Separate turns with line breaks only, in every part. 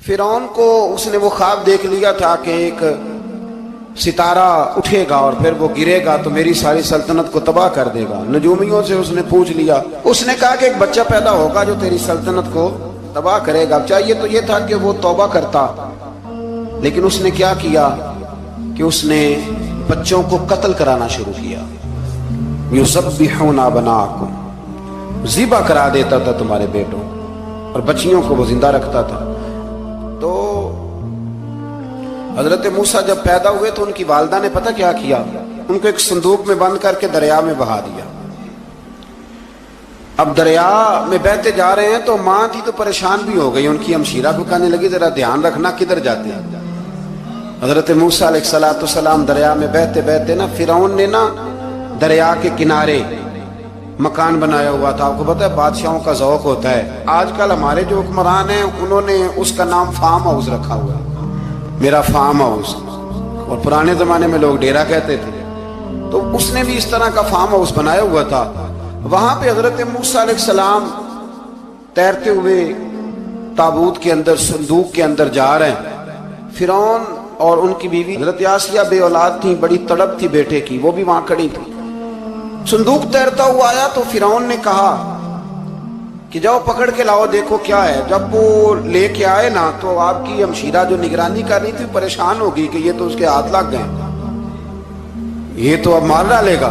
فرعون کو اس نے وہ خواب دیکھ لیا تھا کہ ایک ستارہ اٹھے گا اور پھر وہ گرے گا تو میری ساری سلطنت کو تباہ کر دے گا۔ نجومیوں سے اس نے پوچھ لیا، اس نے کہا کہ ایک بچہ پیدا ہوگا جو تیری سلطنت کو تباہ کرے گا۔ چاہیے تو یہ تھا کہ وہ توبہ کرتا، لیکن اس نے کیا کیا کہ اس نے بچوں کو قتل کرانا شروع کیا۔ یذبحون ابناءکم، ذبح کرا دیتا تھا تمہارے بیٹوں، اور بچیوں کو وہ زندہ رکھتا تھا۔ تو حضرت موسیٰ جب پیدا ہوئے تو ان کی والدہ نے پتہ کیا کیا، ان کو ایک صندوق میں بند کر کے دریا میں بہا دیا۔ اب دریا میں بہتے جا رہے ہیں تو ماں تھی تو پریشان بھی ہو گئی، ان کی ہمشیرہ کو کہنے لگی ذرا دھیان رکھنا کدھر جاتے ہیں۔ حضرت موسیٰ علیہ السلام دریا میں بہتے بہتے نا فرعون نے نا دریا کے کنارے مکان بنایا ہوا تھا۔ آپ کو پتہ ہے بادشاہوں کا ذوق ہوتا ہے، آج کل ہمارے جو حکمران ہیں انہوں نے اس کا نام فارم ہاؤس رکھا ہوا ہے، میرا فارم ہاؤس، اور پرانے زمانے میں لوگ ڈیرا کہتے تھے، تو اس نے بھی اس طرح کا فارم ہاؤس بنایا ہوا تھا۔ وہاں پہ حضرت موسیٰ علیہ السلام تیرتے ہوئے تابوت کے اندر صندوق کے اندر جا رہے ہیں۔ فرعون اور ان کی بیوی حضرت آسیہ بے اولاد تھی، بڑی تڑپ تھی بیٹے کی، وہ بھی وہاں کھڑی تھی۔ صندوق تیرتا ہوا آیا تو فرعون نے کہا کہ جاؤ پکڑ کے لاؤ دیکھو کیا ہے۔ جب وہ لے کے آئے نا تو آپ کی ہمشیرہ جو نگرانی کر رہی تھی پریشان ہو گئی کہ یہ تو اس کے ہاتھ لگ گئے، یہ تو اب مار ڈالے گا۔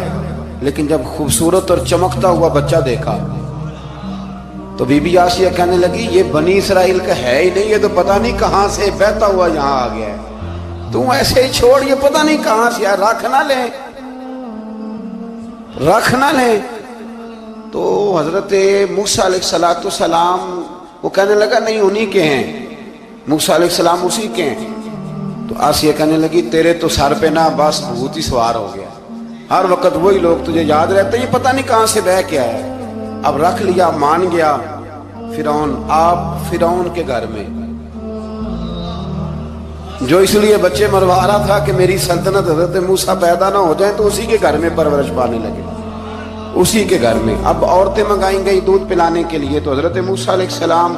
لیکن جب خوبصورت اور چمکتا ہوا بچہ دیکھا تو بی بی آسیہ کہنے لگی یہ بنی اسرائیل کا ہے ہی نہیں، یہ تو پتہ نہیں کہاں سے بہتا ہوا یہاں آ گیا ہے، تم ایسے ہی چھوڑ، یہ پتہ نہیں کہاں سے رکھ نہ لیں رکھ نہ لیں۔ تو حضرت موسیٰ علیہ السلام وہ کہنے لگا نہیں انہی کے ہیں، موسیٰ علیہ السلام اسی کے ہیں۔ تو آسیہ کہنے لگی تیرے تو سر پہ نا بس بھوت ہی سوار ہو گیا، ہر وقت وہی لوگ تجھے یاد رہتے ہیں، یہ پتہ نہیں کہاں سے بہ کے آیا ہے۔ اب رکھ لیا، مان گیا فرعون۔ آپ فرعون کے گھر میں جو اس لیے بچے مروا رہا تھا کہ میری سلطنت حضرت موسیٰ پیدا نہ ہو جائیں، تو اسی کے گھر میں پرورش پانے لگے، اسی کے گھر میں۔ اب عورتیں منگائیں گئی دودھ پلانے کے لیے، تو حضرت موسیٰ علیہ السلام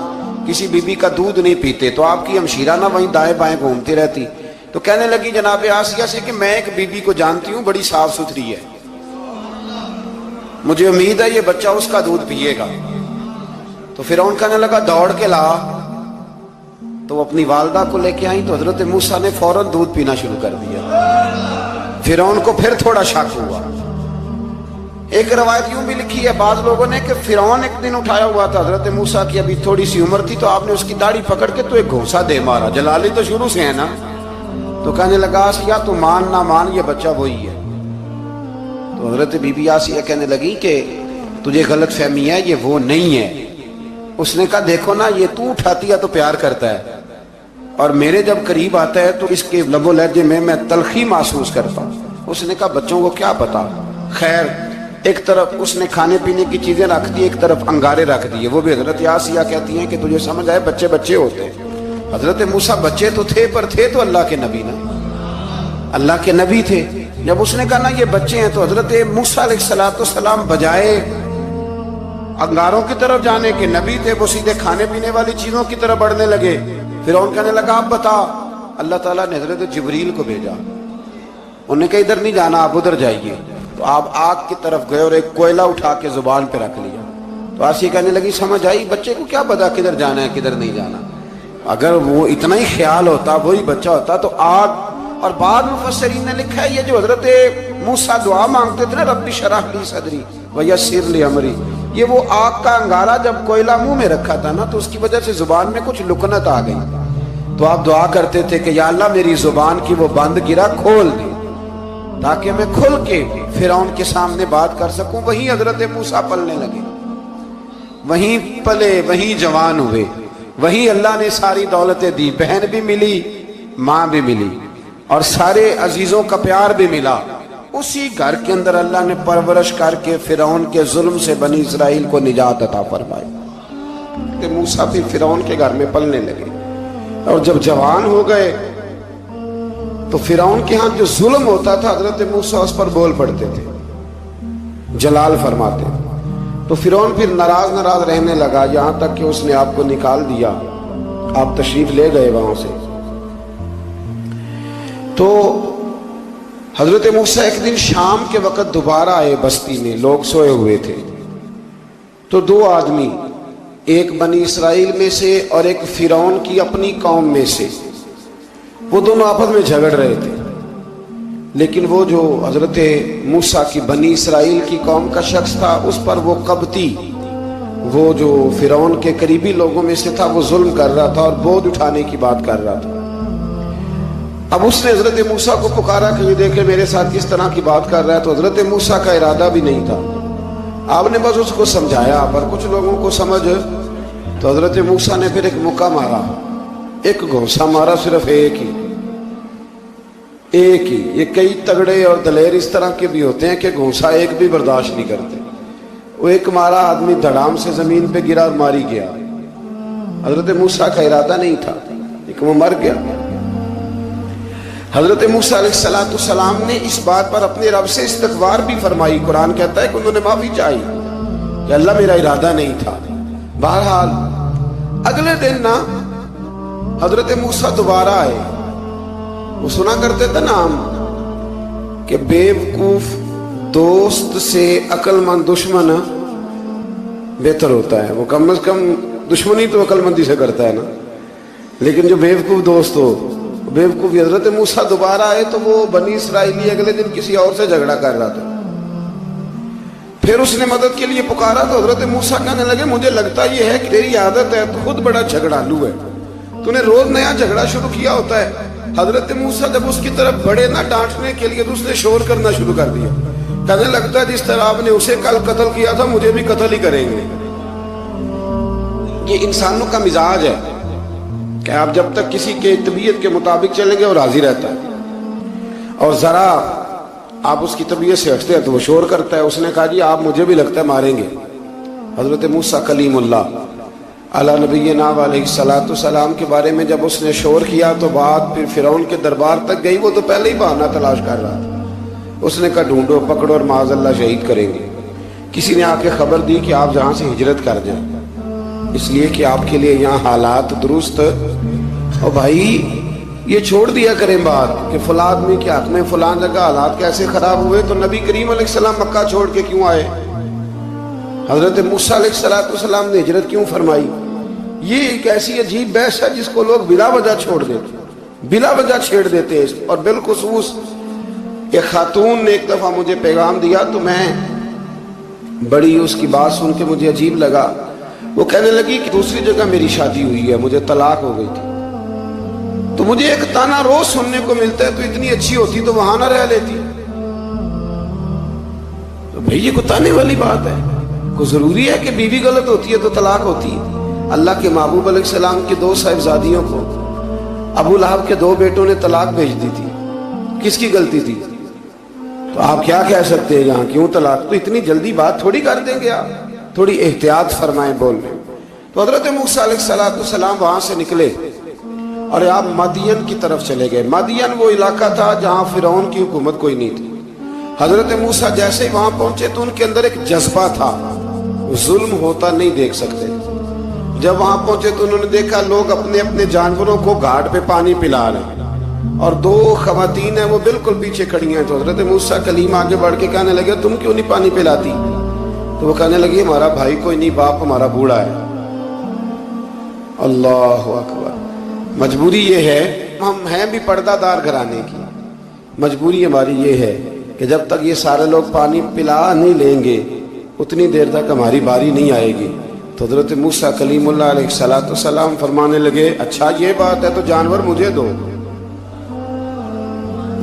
کسی بی بی کا دودھ نہیں پیتے، تو آپ کی ہمشیرہ نہ وہیں دائیں بائیں گھومتی رہتی۔ تو کہنے لگی جناب آسیہ سے کہ میں ایک بی بی کو جانتی ہوں، بڑی صاف ستھری ہے، مجھے امید ہے یہ بچہ اس کا دودھ پیے گا۔ تو فرعون کہنے لگا دوڑ کے لا، تو وہ اپنی والدہ کو لے کے آئیں تو حضرت موسیٰ نے فوراً دودھ پینا شروع کر دیا۔ فرعون کو پھر تھوڑا شک ہوا۔ ایک روایت یوں بھی لکھی ہے بعض لوگوں نے کہ فرعون ایک دن اٹھایا ہوا تھا حضرت موسیٰ کی، ابھی تھوڑی سی عمر تھی، تو آپ نے اس کی داڑھی پکڑ کے تو ایک گھونسا دے مارا، جلالی تو شروع سے ہے نا۔ تو کہنے لگا آسیہ تو مان نہ مان یہ بچہ وہی ہے۔ تو حضرت بی بی آسیہ کہنے لگی کہ تجھے غلط فہمی ہے، یہ وہ نہیں ہے۔ اس نے کہا دیکھو نا یہ تو اٹھاتی ہے تو پیار کرتا ہے، اور میرے جب قریب آتا ہے تو اس کے لب و لہجے میں تلخی محسوس کرتا ہوں۔ اس نے کہا بچوں کو کیا پتا۔ خیر ایک طرف اس نے کھانے پینے کی چیزیں رکھ دی، ایک طرف انگارے رکھ دیے۔ وہ بھی حضرت آسیہ کہتی ہیں کہ تجھے سمجھ آئے بچے بچے ہوتے ہیں، حضرت موسیٰ بچے تو تھے پر تھے تو اللہ کے نبی نا، اللہ کے نبی تھے۔ جب اس نے کہا نا یہ بچے ہیں تو حضرت موسیٰ علیہ السلام بجائے انگاروں کی طرف جانے کے، نبی تھے، وہ سیدھے کھانے پینے والی چیزوں کی طرف بڑھنے لگے۔ فرعون کہنے لگا آپ بتا۔ اللہ تعالیٰ نے حضرت جبریل کو بھیجا، انہوں نے کہا ادھر نہیں جانا آپ ادھر جائیے۔ تو آپ آگ کی طرف گئے اور ایک کوئلہ اٹھا کے زبان پہ رکھ لیا۔ تو آسیہ کہنے لگی سمجھ آئی، بچے کو کیا پتا کدھر جانا ہے کدھر نہیں جانا، اگر وہ اتنا ہی خیال ہوتا وہی بچہ ہوتا تو آگ۔ اور بعض مفسرین نے لکھا ہے یہ جو حضرت موسیٰ دعا مانگتے تھے نا رب اشرح لی صدری ویسر لی امری، یہ وہ آگ کا انگارہ جب کوئلہ منہ میں رکھا تھا نا تو اس کی وجہ سے زبان میں کچھ لکنت آ گئی، تو آپ دعا کرتے تھے کہ یا اللہ میری زبان کی وہ بند گرا کھول دے تاکہ میں کھل کے فرعون کے سامنے بات کر سکوں۔ وہیں حضرت موسیٰ پلنے لگے، وہیں پلے، وہیں جوان ہوئے، وہیں اللہ نے ساری دولتیں دی، بہن بھی ملی، ماں بھی ملی، اور سارے عزیزوں کا پیار بھی ملا۔ اسی گھر کے اندر اللہ نے پرورش کر کے فرعون کے ظلم سے بنی اسرائیل کو نجات عطا فرمائی۔ کہ موسیٰ بھی فرعون کے گھر میں پلنے لگے، اور جب جوان ہو گئے تو فرعون کے ہاں جو ظلم ہوتا تھا حضرت موسیٰ اس پر بول پڑتے تھے، جلال فرماتے۔ تو فرعون پھر ناراض رہنے لگا، یہاں تک کہ اس نے آپ کو نکال دیا آپ تشریف لے گئے وہاں سے. تو حضرت موسیٰ ایک دن شام کے وقت دوبارہ آئے بستی میں، لوگ سوئے ہوئے تھے. تو دو آدمی، ایک بنی اسرائیل میں سے اور ایک فرعون کی اپنی قوم میں سے، وہ دونوں آپس میں جھگڑ رہے تھے. لیکن وہ جو حضرت موسیٰ کی بنی اسرائیل کی قوم کا شخص تھا، اس پر وہ قبطی، وہ جو فرعون کے قریبی لوگوں میں سے تھا، وہ ظلم کر رہا تھا اور بوجھ اٹھانے کی بات کر رہا تھا. اب اس نے حضرت موسیٰ کو پکارا کہ یہ دیکھے میرے ساتھ کس طرح کی بات کر رہا ہے. تو حضرت موسیٰ کا ارادہ بھی نہیں تھا، آپ نے بس اس کو سمجھایا. پر کچھ لوگوں کو سمجھ، تو حضرت موسیٰ نے پھر ایک مکہ مارا، ایک گھونسا مارا، صرف ایک ہی. یہ کئی تگڑے اور دلیر اس طرح کے بھی ہوتے ہیں کہ گھونسا ایک بھی برداشت نہیں کرتے. وہ ایک مارا، آدمی دھڑام سے زمین پہ گرا اور ماری گیا. حضرت موسیٰ کا ارادہ نہیں تھا لیکن وہ مر گیا. حضرت موسیٰ علیہ السلام نے اس بات پر اپنے رب سے استغفار بھی فرمائی. قرآن کہتا ہے کہ انہوں نے معافی چاہی کہ اللہ میرا ارادہ نہیں تھا. بہرحال اگلے دن نا حضرت موسیٰ دوبارہ آئے. وہ سنا کرتے تھے نا ہم کہ بیوقوف دوست سے عقل مند دشمن بہتر ہوتا ہے. وہ کم از کم دشمنی تو عقل مندی سے کرتا ہے نا، لیکن جو بیوقوف دوست ہو بیوقوفی. حضرت موسیٰ دوبارہ آئے تو وہ بنی اسرائیلی اگلے دن کسی اور سے جھگڑا کر رہا تھا. پھر اس نے مدد کے لیے پکارا تو حضرت موسیٰ کہنے لگے مجھے لگتا یہ ہے کہ تیری عادت ہے، تو خود بڑا جھگڑالو ہے، تو نے روز نیا جھگڑا شروع کیا ہوتا ہے. حضرت موسیٰ جب اس کی طرف بڑے نہ ڈانٹنے کے لیے تو اس نے شور کرنا شروع کر دیا. کہنے لگتا ہے جس طرح آپ نے اسے کل قتل کیا تھا مجھے بھی قتل ہی کریں گے. یہ انسانوں کا مزاج ہے کہ آپ جب تک کسی کے طبیعت کے مطابق چلیں گے وہ راضی رہتا ہے، اور ذرا آپ اس کی طبیعت سے ہٹتے ہیں تو وہ شور کرتا ہے. اس نے کہا جی آپ مجھے بھی لگتا ہے ماریں گے. حضرت موسیٰ کلیم اللہ علی نبینا علیہ السلام کے بارے میں جب اس نے شور کیا تو بات پھر فرعون کے دربار تک گئی. وہ تو پہلے ہی بہانہ تلاش کر رہا تھا. اس نے کہا ڈھونڈو پکڑو اور معاذ اللہ شہید کریں گے. کسی نے آ کے خبر دی کہ آپ جہاں سے ہجرت کر جائیں، اس لیے کہ آپ کے لیے یہاں حالات درست. اور بھائی یہ چھوڑ دیا کریں بات کہ فلاں آدمی کے حق میں فلاں جگہ حالات کیسے خراب ہوئے، تو نبی کریم علیہ السلام مکہ چھوڑ کے کیوں آئے؟ حضرت موسیٰ علیہ السلام نے ہجرت کیوں فرمائی؟ یہ ایک ایسی عجیب بحث ہے جس کو لوگ بلا وجہ چھوڑ دیتے، بلا وجہ چھیڑ دیتے. اور بالخصوص ایک خاتون نے ایک دفعہ مجھے پیغام دیا تو میں بڑی اس کی بات سن کے مجھے عجیب لگا. وہ کہنے لگی کہ دوسری جگہ میری شادی ہوئی ہے، مجھے طلاق ہو گئی تھی، تو مجھے ایک تانا روز سننے کو ملتا ہے تو اتنی اچھی ہوتی تو وہاں نہ رہ لیتی. تو بھئی یہ کوئی تانے والی بات ہے؟ کوئی ضروری ہے کہ بیوی غلط ہوتی ہے تو طلاق ہوتی ہے؟ اللہ کے محبوب علیہ السلام کی دو صاحبزادیوں کو ابو لہب کے دو بیٹوں نے طلاق بھیج دی تھی. کس کی غلطی تھی؟ تو آپ کیا کہہ سکتے ہیں یہاں کیوں طلاق؟ تو اتنی جلدی بات تھوڑی کر دیں گے آپ، تھوڑی احتیاط فرمائیں بولنے. تو حضرت موسیٰ علیہ السلام وہاں سے نکلے اور آپ مدین کی طرف چلے گئے. مدین وہ علاقہ تھا جہاں فرعون کی حکومت کوئی نہیں تھی. حضرت موسیٰ جیسے ہی وہاں پہنچے تو ان کے اندر ایک جذبہ تھا، ظلم ہوتا نہیں دیکھ سکتے. جب وہاں پہنچے تو انہوں نے دیکھا لوگ اپنے اپنے جانوروں کو گھاٹ پہ پانی پلا رہے ہیں اور دو خواتین ہیں وہ بالکل پیچھے کھڑی ہیں. تو حضرت موسیٰ کلیم آگے بڑھ کے کہنے لگے تم کیوں نہیں پانی پلاتی؟ تو وہ کہنے لگی ہمارا بھائی کوئی نہیں، باپ ہمارا بوڑھا ہے. اللہ اکبر. مجبوری یہ ہے، ہم ہیں بھی پردہ دار گھرانے کی، مجبوری ہماری یہ ہے کہ جب تک یہ سارے لوگ پانی پلا نہیں لیں گے اتنی دیر تک ہماری باری نہیں آئے گی. تو حضرت موسیٰ کلیم اللہ علیہ السلام فرمانے لگے اچھا یہ بات ہے تو جانور مجھے دو.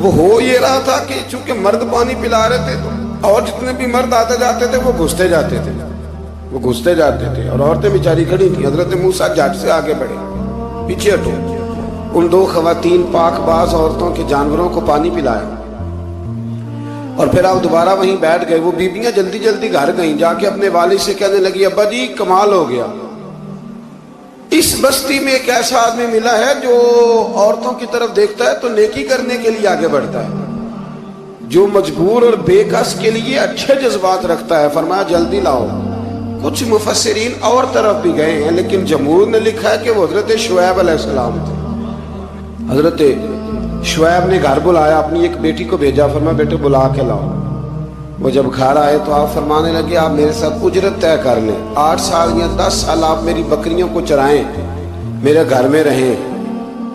وہ ہو یہ رہا تھا کہ چونکہ مرد پانی پلا رہے تھے اور جتنے بھی مرد آتے جاتے تھے وہ گھستے جاتے تھے اور عورتیں بیچاری کھڑی تھیں. حضرت موسیٰ جھٹ سے آگے بڑھے، پیچھے ہٹو. ان دو خواتین پاک باز عورتوں کے جانوروں کو پانی پلایا اور پھر آپ دوبارہ وہیں بیٹھ گئے. وہ بیبیاں جلدی جلدی گھر گئیں، جا کے اپنے والد سے کہنے لگی ابا جی کمال ہو گیا، اس بستی میں ایک ایسا آدمی ملا ہے جو عورتوں کی طرف دیکھتا ہے تو نیکی کرنے کے لیے آگے بڑھتا ہے، جو مجبور اور بے کس کے لیے اچھے جذبات رکھتا ہے. فرمایا جلدی لاؤ. کچھ مفسرین اور طرف بھی گئے ہیں، لیکن جمہور نے لکھا ہے کہ وہ حضرت شعیب علیہ السلام تھے۔ حضرت شعیب نے گھر بلایا، اپنی ایک بیٹی کو بھیجا، فرمایا بیٹے بلا کے لاؤ۔ وہ جب گھر آئے تو آپ فرمانے لگے آپ میرے ساتھ اجرت طے کر لیں، 8 سال یا 10 سال آپ میری بکریوں کو چرائیں، میرے گھر میں رہیں۔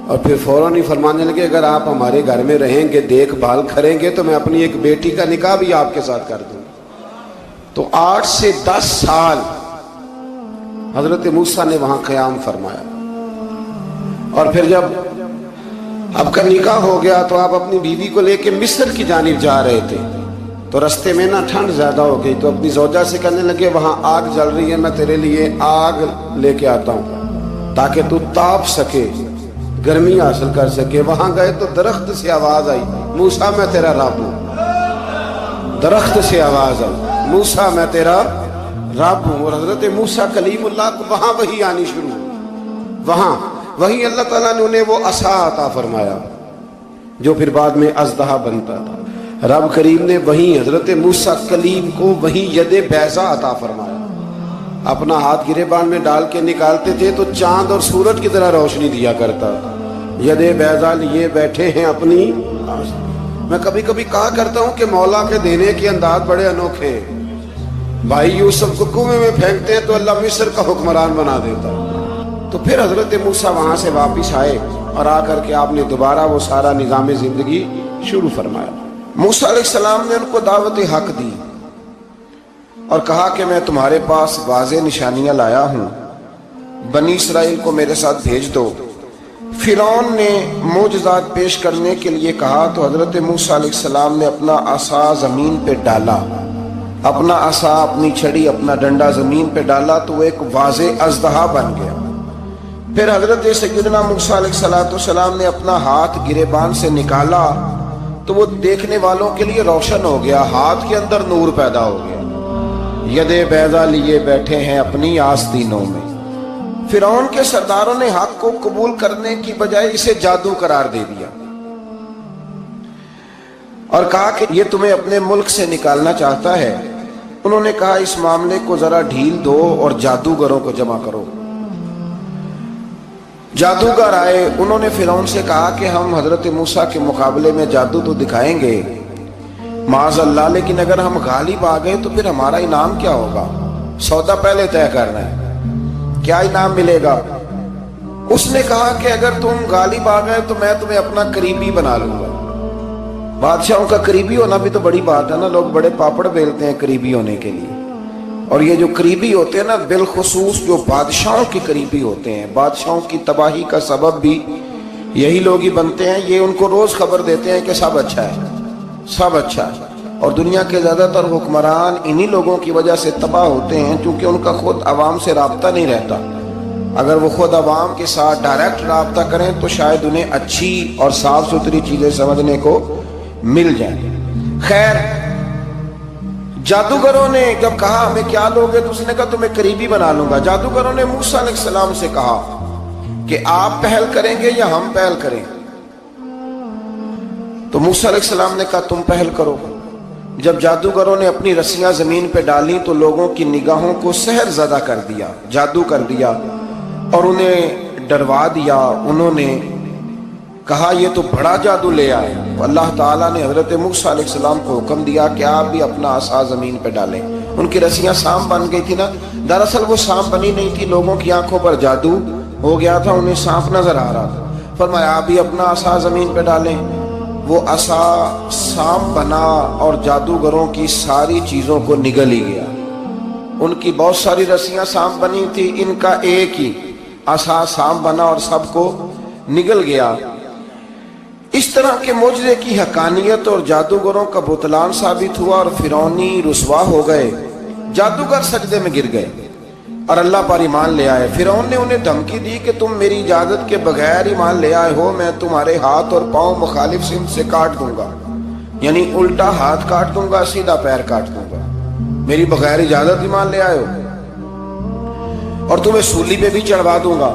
اور پھر فوراً ہی فرمانے لگے اگر آپ ہمارے گھر میں رہیں گے، دیکھ بھال کریں گے، تو میں اپنی ایک بیٹی کا نکاح بھی آپ کے ساتھ کر دوں۔ تو 8 سے 10 سال حضرت موسیٰ نے وہاں قیام فرمایا۔ اور پھر جب آپ کا نکاح ہو گیا تو آپ اپنی بیوی کو لے کے مصر کی جانب جا رہے تھے، تو رستے میں نا ٹھنڈ زیادہ ہو گئی، تو اپنی زوجہ سے کہنے لگے وہاں آگ جل رہی ہے، میں تیرے لیے آگ لے کے آتا ہوں تاکہ تو تاپ سکے، گرمی حاصل کر سکے۔ وہاں گئے تو درخت سے آواز آئی، موسیٰ میں تیرا رب ہوں۔ درخت سے آواز آئی، موسیٰ میں تیرا رب ہوں۔ اور حضرت موسیٰ کلیم اللہ کو وہاں وحی آنی شروع ہوئی، وہاں وہی اللہ تعالیٰ نے انہیں وہ عصا عطا فرمایا جو پھر بعد میں اژدہا بنتا تھا۔ رب کریم نے وہیں حضرت موسیٰ کلیم کو وہیں ید بیضا عطا فرمایا۔ اپنا ہاتھ گریبان میں ڈال کے نکالتے تھے تو چاند اور سورج کی طرح روشنی دیا کرتا تھا۔ ید بیضا لیے بیٹھے ہیں اپنی۔ میں کبھی کبھی کہا کرتا ہوں کہ مولا کے دینے کے انداز بڑے انوکھے ہیں۔ بھائی یوسف کو کنویں میں پھینکتے ہیں تو اللہ مصر کا حکمران بنا دیتا۔ تو پھر حضرت موسیٰ وہاں سے واپس آئے اور آ کر کے آپ نے دوبارہ وہ سارا نظام زندگی شروع فرمایا۔ موسیٰ علیہ السلام نے ان کو دعوت حق دی اور کہا کہ میں تمہارے پاس واضح نشانیاں لایا ہوں، بنی اسرائیل کو میرے ساتھ بھیج دو۔ فرعون نے معجزات پیش کرنے کے لیے کہا تو حضرت موسیٰ علیہ السلام نے اپنا عصا زمین پہ ڈالا، اپنا عصا، اپنی چھڑی، اپنا ڈنڈا زمین پہ ڈالا تو وہ ایک واضح اژدہا بن گیا۔ پھر حضرت سیدنا موسیٰ علیہ السلام نے اپنا ہاتھ گریبان سے نکالا تو وہ دیکھنے والوں کے لیے روشن ہو گیا، ہاتھ کے اندر نور پیدا ہو گیا۔ ید بیضا لیے بیٹھے ہیں اپنی آستینوں میں۔ فرعون کے سرداروں نے حق کو قبول کرنے کی بجائے اسے جادو قرار دے دیا اور کہا کہ یہ تمہیں اپنے ملک سے نکالنا چاہتا ہے۔ انہوں نے کہا اس معاملے کو ذرا ڈھیل دو اور جادوگروں کو جمع کرو۔ جادوگر آئے، انہوں نے فرعون سے کہا کہ ہم حضرت موسیٰ کے مقابلے میں جادو تو دکھائیں گے معاذ اللہ، لیکن اگر ہم غالب آ گئے تو پھر ہمارا انعام کیا ہوگا؟ سودا پہلے طے کرنا ہے، کیا انعام ملے گا؟ اس نے کہا کہ اگر تم غالب آ گئے تو میں تمہیں اپنا قریبی بنا لوں گا۔ بادشاہوں کا قریبی ہونا بھی تو بڑی بات ہے نا، لوگ بڑے پاپڑ بیلتے ہیں قریبی ہونے کے لیے، اور یہ جو قریبی ہوتے ہیں نا، بالخصوص جو بادشاہوں کے قریبی ہوتے ہیں، بادشاہوں کی تباہی کا سبب بھی یہی لوگ ہی بنتے ہیں۔ یہ ان کو روز خبر دیتے ہیں کہ سب اچھا ہے، سب اچھا ہے، اور دنیا کے زیادہ تر حکمران انہی لوگوں کی وجہ سے تباہ ہوتے ہیں کیونکہ ان کا خود عوام سے رابطہ نہیں رہتا۔ اگر وہ خود عوام کے ساتھ ڈائریکٹ رابطہ کریں تو شاید انہیں اچھی اور صاف ستھری چیزیں سمجھنے کو مل جائیں۔ خیر، جادوگروں نے جب کہا ہمیں کیا لوگے تو اس نے کہا تمہیں قریبی بنا لوں گا۔ جادوگروں نے موسیٰ علیہ السلام سے کہا کہ آپ پہل کریں گے یا ہم پہل کریں؟ تو موسیٰ علیہ السلام نے کہا تم پہل کرو۔ جب جادوگروں نے اپنی رسیاں زمین پہ ڈالی تو لوگوں کی نگاہوں کو سحر زدہ کر دیا، جادو کر دیا اور انہیں ڈروا دیا۔ انہوں نے کہا یہ تو بڑا جادو لے آئے۔ اللہ تعالیٰ نے حضرت موسیٰ علیہ السلام کو حکم دیا کہ آپ بھی اپنا عصا زمین پہ ڈالیں۔ ان کی رسیاں سانپ بن گئی تھی نا، دراصل وہ سانپ بنی نہیں تھی، لوگوں کی آنکھوں پر جادو ہو گیا تھا، انہیں سانپ نظر آ رہا تھا۔ فرمایا آپ بھی اپنا عصا زمین پہ ڈالیں۔ وہ عصا سانپ بنا اور جادوگروں کی ساری چیزوں کو نگل ہی گیا۔ ان کی بہت ساری رسیاں سانپ بنی تھی، ان کا ایک ہی عصا سانپ بنا اور سب کو نگل گیا۔ اس طرح کے معجزے کی حقانیت اور جادوگروں کا بطلان ثابت ہوا اور فرعونی رسوا ہو گئے۔ جادوگر سجدے میں گر گئے اور اللہ پر ایمان لے آئے۔ فرعون نے انہیں دھمکی دی کہ تم میری اجازت کے بغیر ایمان لے آئے ہو، میں تمہارے ہاتھ اور پاؤں مخالف سمت سے کاٹ دوں گا، یعنی الٹا ہاتھ کاٹ دوں گا، سیدھا پیر کاٹ دوں گا، میری بغیر اجازت ایمان لے آئے ہو، اور تمہیں سولی پہ بھی چڑھوا دوں گا۔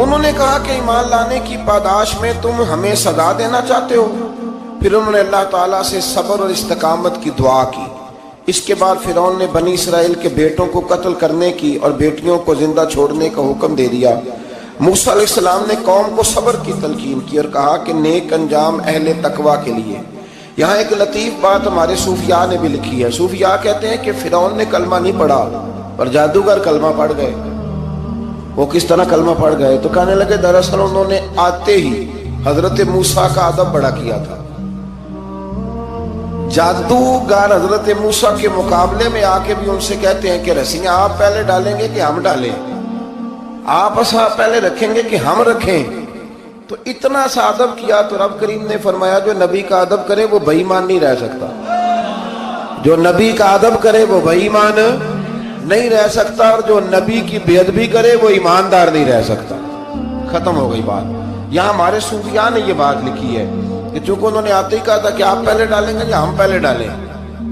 انہوں نے کہا کہ ایمان لانے کی پاداش میں تم ہمیں سزا دینا چاہتے ہو؟ پھر انہوں نے اللہ تعالیٰ سے صبر اور استقامت کی دعا کی۔ اس کے بعد فرعون نے بنی اسرائیل کے بیٹوں کو قتل کرنے کی اور بیٹیوں کو زندہ چھوڑنے کا حکم دے دیا۔ موسیٰ علیہ السلام نے قوم کو صبر کی تلقین کی اور کہا کہ نیک انجام اہل تقوی کے لیے۔ یہاں ایک لطیف بات ہمارے صوفیاء نے بھی لکھی ہے۔ صوفیاء کہتے ہیں کہ فرعون نے کلمہ نہیں پڑھا اور جادوگر کلمہ پڑھ گئے۔ وہ کس طرح کلمہ پڑھ گئے؟ تو کہنے لگے دراصل انہوں نے آتے ہی حضرت موسیٰ کا ادب بڑا کیا تھا۔ جادوگر حضرت موسیٰ کے مقابلے میں آ کے بھی ان سے کہتے ہیں کہ رسیاں آپ پہلے ڈالیں گے کہ ہم ڈالیں، آپ اصحاب پہلے رکھیں گے کہ ہم رکھیں؟ تو اتنا سا ادب کیا تو رب کریم نے فرمایا جو نبی کا ادب کرے وہ بے ایمان نہیں رہ سکتا، جو نبی کا ادب کرے وہ بے ایمان نہیں رہ سکتا، اور جو نبی کی بے ادبی کرے وہ ایماندار نہیں رہ سکتا۔ ختم ہو گئی بات۔ یہاں ہمارے صوفیاء نے یہ بات لکھی ہے کہ چونکہ انہوں نے آتے ہی کہا تھا کہ آپ پہلے ڈالیں گے یا ہم پہلے ڈالیں،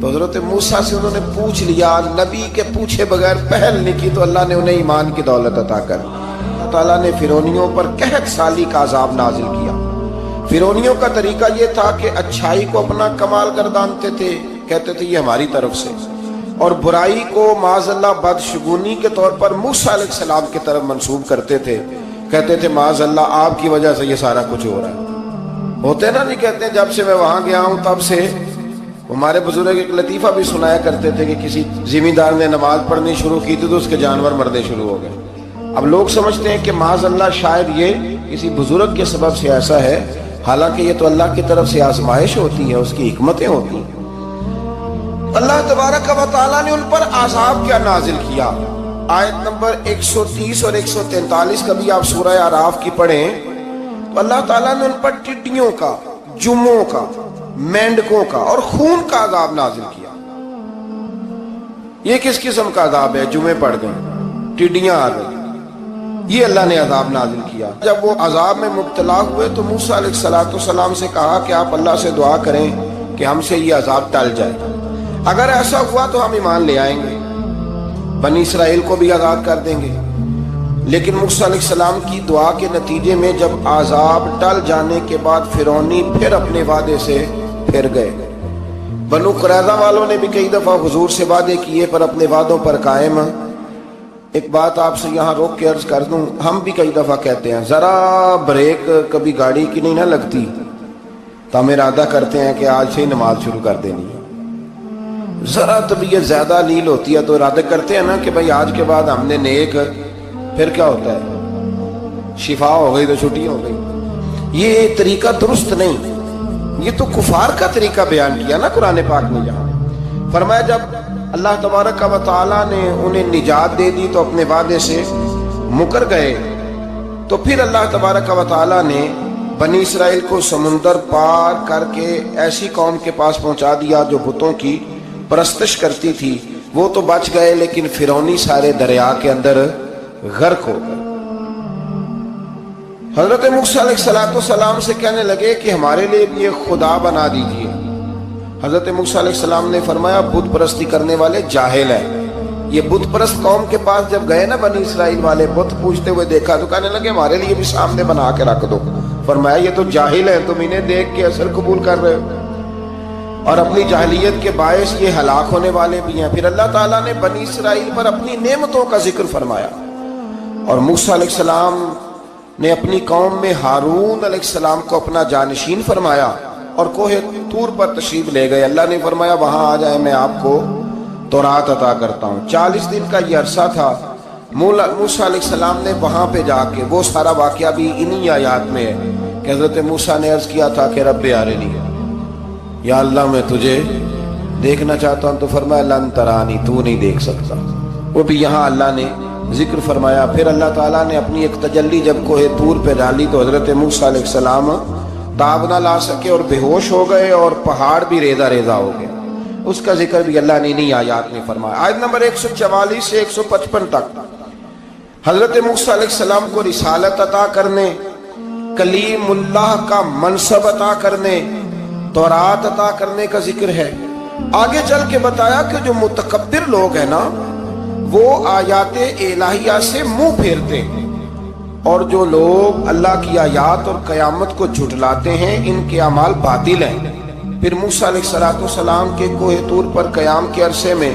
تو حضرت موسیٰ سے انہوں نے پوچھ لیا، نبی کے پوچھے بغیر پہل نہیں کی، تو اللہ نے انہیں ایمان کی دولت عطا کر اللہ تعالیٰ نے فرعونیوں پر قحط سالی کا عذاب نازل کیا۔ فرعونیوں کا طریقہ یہ تھا کہ اچھائی کو اپنا کمال گردانتے تھے، کہتے تھے یہ ہماری طرف سے، اور برائی کو معاذ اللہ بدشگونی کے طور پر موسیٰ علیہ السلام کی طرف منسوب کرتے تھے، کہتے تھے معاذ اللہ آپ کی وجہ سے یہ سارا کچھ ہو رہا ہے۔ ہوتے نا نہیں کہتے جب سے میں وہاں گیا ہوں تب سے، ہمارے بزرگ ایک لطیفہ بھی سنایا کرتے تھے کہ کسی زمیندار نے نماز پڑھنی شروع کی تھی تو اس کے جانور مرنے شروع ہو گئے۔ اب لوگ سمجھتے ہیں کہ معاذ اللہ شاید یہ کسی بزرگ کے سبب سے ایسا ہے، حالانکہ یہ تو اللہ کی طرف سے آزمائش ہوتی ہے، اس کی حکمتیں ہوتی ہیں۔ اللہ تبارک و تعالیٰ نے ان پر عذاب کیا نازل کیا؟ آیت نمبر 130 اور 143 کا بھی آپ سورہ اعراف کی پڑھیں تو اللہ تعالیٰ نے ان پر ٹڈیوں کا، جموں کا، مینڈکوں کا اور خون کا عذاب نازل کیا۔ یہ کس قسم کا عذاب ہے؟ جمعے پڑ گئے، ٹڈیاں آ گئی، یہ اللہ نے عذاب نازل کیا۔ جب وہ عذاب میں مبتلا ہوئے تو موسیٰ علیہ السلام سے کہا کہ آپ اللہ سے دعا کریں کہ ہم سے یہ عذاب ٹل جائے، اگر ایسا ہوا تو ہم ایمان لے آئیں گے، بنی اسرائیل کو بھی آزاد کر دیں گے۔ لیکن موسیٰ علیہ السلام کی دعا کے نتیجے میں جب عذاب ٹل جانے کے بعد فرعونی پھر اپنے وعدے سے پھر گئے۔ بنو قریظہ والوں نے بھی کئی دفعہ حضور سے وعدے کیے پر اپنے وعدوں پر قائم۔ ایک بات آپ سے یہاں روک کے عرض کر دوں، ہم بھی کئی دفعہ کہتے ہیں ذرا بریک کبھی گاڑی کی نہیں نہ لگتی تو ہم ارادہ کرتے ہیں کہ آج سے ہی نماز شروع کر دینی ہے۔ ذرا طبیعت زیادہ لیل ہوتی ہے تو ارادہ کرتے ہیں نا کہ بھائی آج کے بعد ہم نے نیک، پھر کیا ہوتا ہے شفا ہو گئی تو چھٹی ہو گئی۔ یہ طریقہ درست نہیں، یہ تو کفار کا طریقہ بیان کیا نا قرآن پاک میں۔ جہاں فرمایا جب اللہ تبارک و تعالیٰ نے انہیں نجات دے دی تو اپنے وعدے سے مکر گئے، تو پھر اللہ تبارک و تعالیٰ نے بنی اسرائیل کو سمندر پار کر کے ایسی قوم کے پاس پہنچا دیا جو بتوں کی پرستش کرتی تھی۔ وہ تو بچ گئے لیکن فرعونی سارے دریا کے اندر غرق ہو گئے۔ حضرت موسیٰ علیہ السلام سے کہنے لگے کہ ہمارے لیے بھی یہ خدا بنا دیجئے۔ حضرت موسیٰ علیہ السلام نے فرمایا بت پرستی کرنے والے جاہل ہیں۔ یہ بت پرست قوم کے پاس جب گئے نا بنی اسرائیل والے، بت پوجتے ہوئے دیکھا تو کہنے لگے ہمارے لیے بھی سامنے بنا کے رکھ دو۔ فرمایا یہ تو جاہل ہیں، تم انہیں دیکھ کے اثر قبول کر رہے ہو، اور اپنی جاہلیت کے باعث یہ ہلاک ہونے والے بھی ہیں۔ پھر اللہ تعالیٰ نے بنی اسرائیل پر اپنی نعمتوں کا ذکر فرمایا، اور موسیٰ علیہ السلام نے اپنی قوم میں ہارون علیہ السلام کو اپنا جانشین فرمایا اور کوہ طور پر تشریف لے گئے۔ اللہ نے فرمایا وہاں آ جائیں، میں آپ کو تورات عطا کرتا ہوں۔ 40 دن کا یہ عرصہ تھا۔ موسیٰ علیہ السلام نے وہاں پہ جا کے، وہ سارا واقعہ بھی انہی آیات میں ہے کہ حضرت موسیٰ نے عرض کیا تھا کہ رب ارنی، یا اللہ میں تجھے دیکھنا چاہتا ہوں، تو فرمایا لن ترانی، تو نہیں دیکھ سکتا۔ وہ بھی یہاں اللہ نے ذکر فرمایا۔ پھر اللہ تعالیٰ نے اپنی ایک تجلی جب کوہ طور پہ ڈالی تو حضرت موسیٰ علیہ السلام تاب نہ لا سکے اور بے ہوش ہو گئے، اور پہاڑ بھی ریزہ ریزہ ہو گئے۔ اس کا ذکر بھی اللہ نے انہی آیات میں فرمایا۔ آیت نمبر 144 سے 155 تک حضرت موسیٰ علیہ السلام کو رسالت عطا کرنے، کلیم اللہ کا منصب عطا کرنے، تورات عطا کرنے کا ذکر ہے۔ آگے چل کے بتایا کہ جو متکبر لوگ ہیں نا وہ آیات الہیہ سے منہ پھیرتے ہیں، اور جو لوگ اللہ کی آیات اور قیامت کو جھٹلاتے ہیں ان کے اعمال باطل ہیں۔ پھر موسیٰ علیہ السلام کے کوہ طور پر قیام کے عرصے میں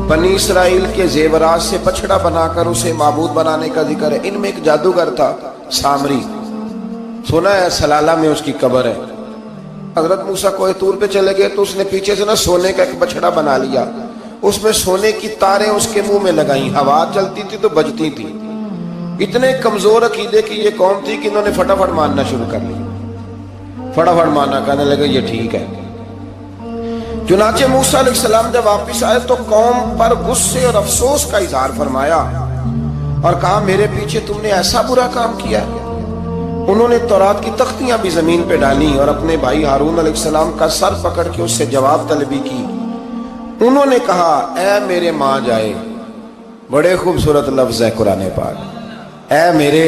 بنی اسرائیل کے زیورات سے بچڑا بنا کر اسے معبود بنانے کا ذکر ہے۔ ان میں ایک جادوگر تھا سامری، سنا ہے سلالہ میں اس کی قبر ہے۔ حضرت موسیٰ کوہ طور پہ چلے گئے تو اس نے پیچھے سے سونے کا ایک بچڑا بنا لیا، اس میں سونے کی تاریں اس کے منہ میں لگائیں، ہوا چلتی تھی تو بجتی تھی۔ اتنے کمزور عقیدے کی یہ قوم تھی کہ انہوں نے فٹافٹ ماننا شروع کر لیا، فٹافٹ ماننا، کہنے لگے یہ ٹھیک ہے۔ چنانچہ موسیٰ علیہ السلام جب واپس آئے تو قوم پر غصے اور افسوس کا اظہار فرمایا اور کہا میرے پیچھے تم نے ایسا برا کام کیا۔ انہوں نے تورات کی تختیاں بھی زمین پہ ڈالی اور اپنے بھائی ہارون علیہ السلام کا سر پکڑ کے اس سے جواب طلبی کی۔ انہوں نے کہا اے میرے ماں جائے، بڑے خوبصورت لفظ ہے قرآن پاک، اے میرے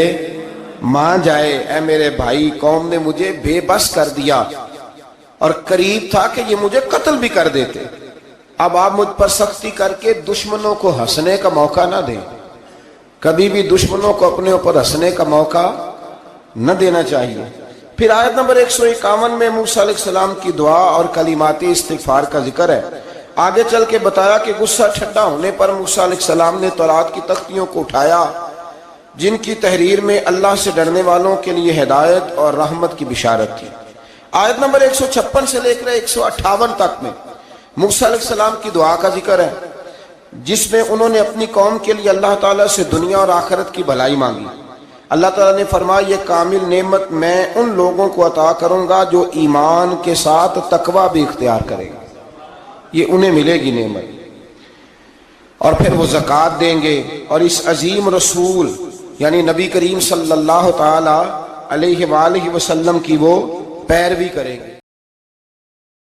ماں جائے، اے میرے بھائی، قوم نے مجھے بے بس کر دیا اور قریب تھا کہ یہ مجھے قتل بھی کر دیتے۔ اب آپ مجھ پر سختی کر کے دشمنوں کو ہنسنے کا موقع نہ دیں، کبھی بھی دشمنوں کو اپنے اوپر ہنسنے کا موقع نہ دینا چاہیے۔ پھر آیت نمبر 151 میں موسیٰ علیہ السلام کی دعا اور کلمات استغفار کا ذکر ہے۔ آگے چل کے بتایا کہ غصہ ٹھنڈا ہونے پر موسیٰ علیہ السلام نے تورات کی تختیوں کو اٹھایا جن کی تحریر میں اللہ سے ڈرنے والوں کے لیے ہدایت اور رحمت کی بشارت تھی۔ آیت نمبر 156 سے لے کر 158 تک میں موسیٰ علیہ السلام کی دعا کا ذکر ہے، جس میں انہوں نے اپنی قوم کے لیے اللہ تعالیٰ سے دنیا اور آخرت کی بھلائی مانگی۔ اللہ تعالیٰ نے فرمایا یہ کامل نعمت میں ان لوگوں کو عطا کروں گا جو ایمان کے ساتھ تقوی بھی اختیار کرے گا، یہ انہیں ملے گی نعمت، اور پھر وہ زکوٰۃ دیں گے اور اس عظیم رسول یعنی نبی کریم صلی اللہ تعالی علیہ وآلہ وسلم کی وہ پیروی کریں گے۔